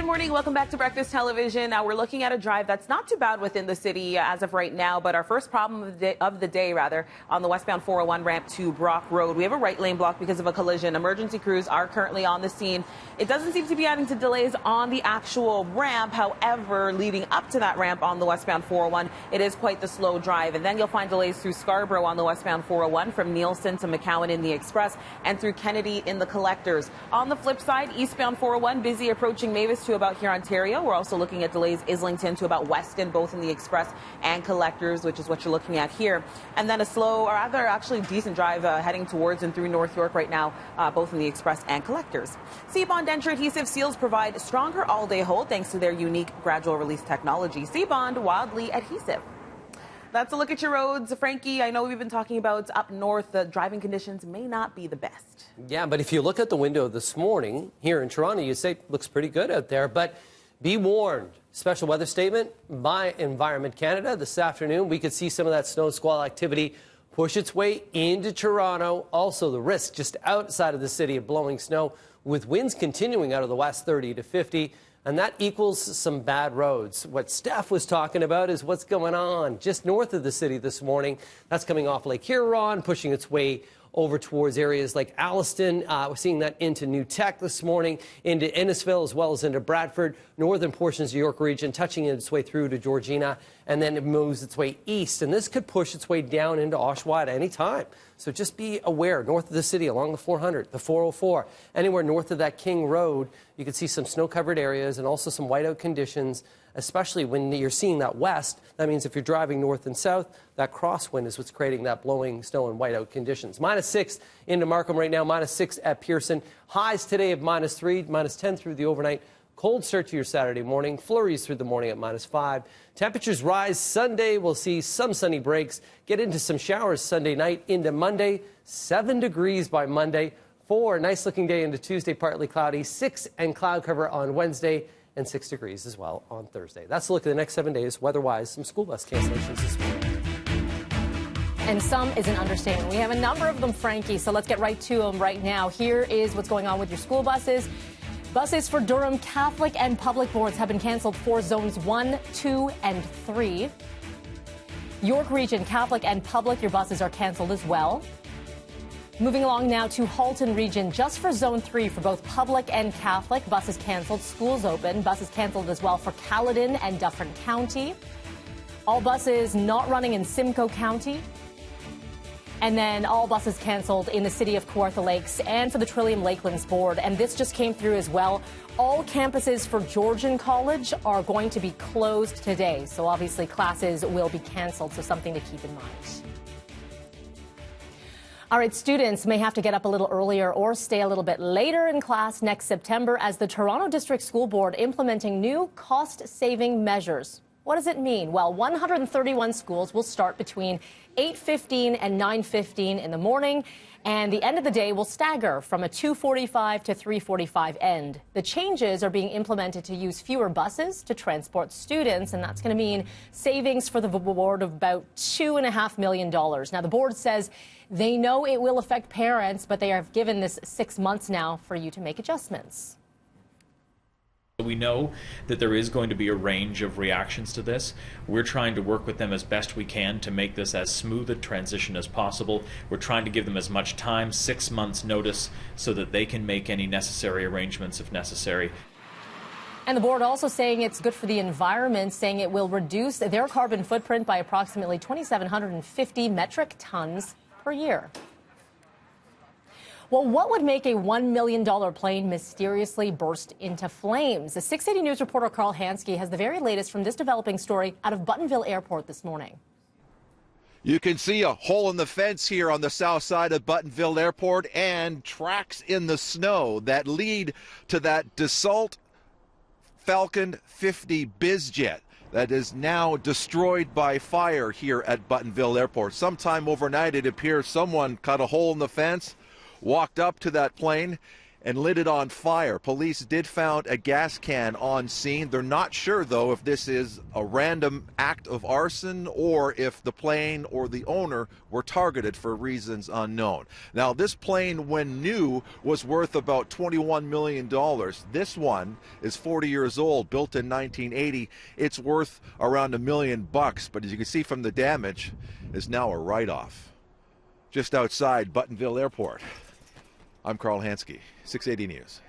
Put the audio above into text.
morning. Welcome back to Breakfast Television. Now we're looking at a drive that's not too bad within the city as of right now, but our first problem of the day, on the westbound 401 ramp to Brock Road. We have a right lane block because of a collision. Emergency crews are currently on the scene. It doesn't seem to be adding to delays on the actual ramp. However, leading up to that ramp on the westbound 401, it is quite the slow drive. And then you'll find delays through Scarborough on the westbound 401 from Nielsen to McCowan in the Express and through Kennedy in the Collectors. On the flip side, eastbound 401 busy approaching Mavis to about here, Ontario. We're also looking at delays Islington to about Weston, both in the Express and Collectors, which is what you're looking at here. And then a slow, or rather actually decent drive heading towards and through North York right now, both in the Express and Collectors. C-Bond Denture Adhesive Seals provide stronger all-day hold thanks to their unique gradual release technology. C-Bond, wildly adhesive. That's a look at your roads. Frankie, I know we've been talking about up north, the driving conditions may not be the best. Yeah, but if you look at the window this morning here in Toronto, you say looks pretty good out there, but be warned. Special weather statement by Environment Canada. This afternoon, we could see some of that snow squall activity push its way into Toronto. Also, the risk just outside of the city of blowing snow with winds continuing out of the west 30 to 50. And that equals some bad roads. What Steph was talking about is what's going on just north of the city this morning. That's coming off Lake Huron, pushing its way over towards areas like Alliston. We're seeing that into New Tech this morning, into Innisfil, as well as into Bradford, northern portions of the York region, touching its way through to Georgina, and then it moves its way east. And this could push its way down into Oshawa at any time. So just be aware, north of the city, along the 400, the 404, anywhere north of that King Road, you can see some snow-covered areas and also some whiteout conditions, especially when you're seeing that west. That means if you're driving north and south, that crosswind is what's creating that blowing snow and whiteout conditions. -6 into Markham right now, -6 at Pearson. Highs today of -3, -10 through the overnight. Cold start to your Saturday morning. Flurries through the morning at -5. Temperatures rise Sunday. We'll see some sunny breaks. Get into some showers Sunday night into Monday. 7 degrees by Monday. 4, nice looking day into Tuesday, partly cloudy. 6 and cloud cover on Wednesday. And 6 degrees as well on Thursday. That's a look at the next 7 days. Weather-wise, some school bus cancellations this morning. And some is an understatement. We have a number of them, Frankie, so let's get right to them right now. Here is what's going on with your school buses. Buses for Durham Catholic and public boards have been canceled for zones 1, 2, and 3. York Region Catholic and public, your buses are canceled as well. Moving along now to Halton Region, just for Zone 3 for both public and Catholic. Buses canceled, schools open. Buses canceled as well for Caledon and Dufferin County. All buses not running in Simcoe County. And then all buses canceled in the city of Kawartha Lakes and for the Trillium Lakelands Board. And this just came through as well. All campuses for Georgian College are going to be closed today. So obviously classes will be canceled, so something to keep in mind. All right, students may have to get up a little earlier or stay a little bit later in class next September as the Toronto District School Board implementing new cost-saving measures. What does it mean? Well, 131 schools will start between 8:15 and 9:15 in the morning, and the end of the day will stagger from a 2:45 to 3:45 end. The changes are being implemented to use fewer buses to transport students, and that's going to mean savings for the board of about $2.5 million. Now, the board says they know it will affect parents, but they have given this 6 months now for you to make adjustments. We know that there is going to be a range of reactions to this. We're trying to work with them as best we can to make this as smooth a transition as possible. We're trying to give them as much time, 6 months notice, so that they can make any necessary arrangements if necessary. And the board also saying it's good for the environment, saying it will reduce their carbon footprint by approximately 2,750 metric tons per year. Well, what would make a $1 million plane mysteriously burst into flames? The 680 News reporter Carl Hansky has the very latest from this developing story out of Buttonville Airport this morning. You can see a hole in the fence here on the south side of Buttonville Airport and tracks in the snow that lead to that Dassault Falcon 50 bizjet that is now destroyed by fire here at Buttonville Airport. Sometime overnight, it appears someone cut a hole in the fence, walked up to that plane, and lit it on fire. Police did found a gas can on scene. They're not sure, though, if this is a random act of arson or if the plane or the owner were targeted for reasons unknown. Now, this plane, when new, was worth about $21 million. This one is 40 years old, built in 1980. It's worth around $1 million, but as you can see from the damage, is now a write-off. Just outside Buttonville Airport. I'm Carl Hansky, 680 News.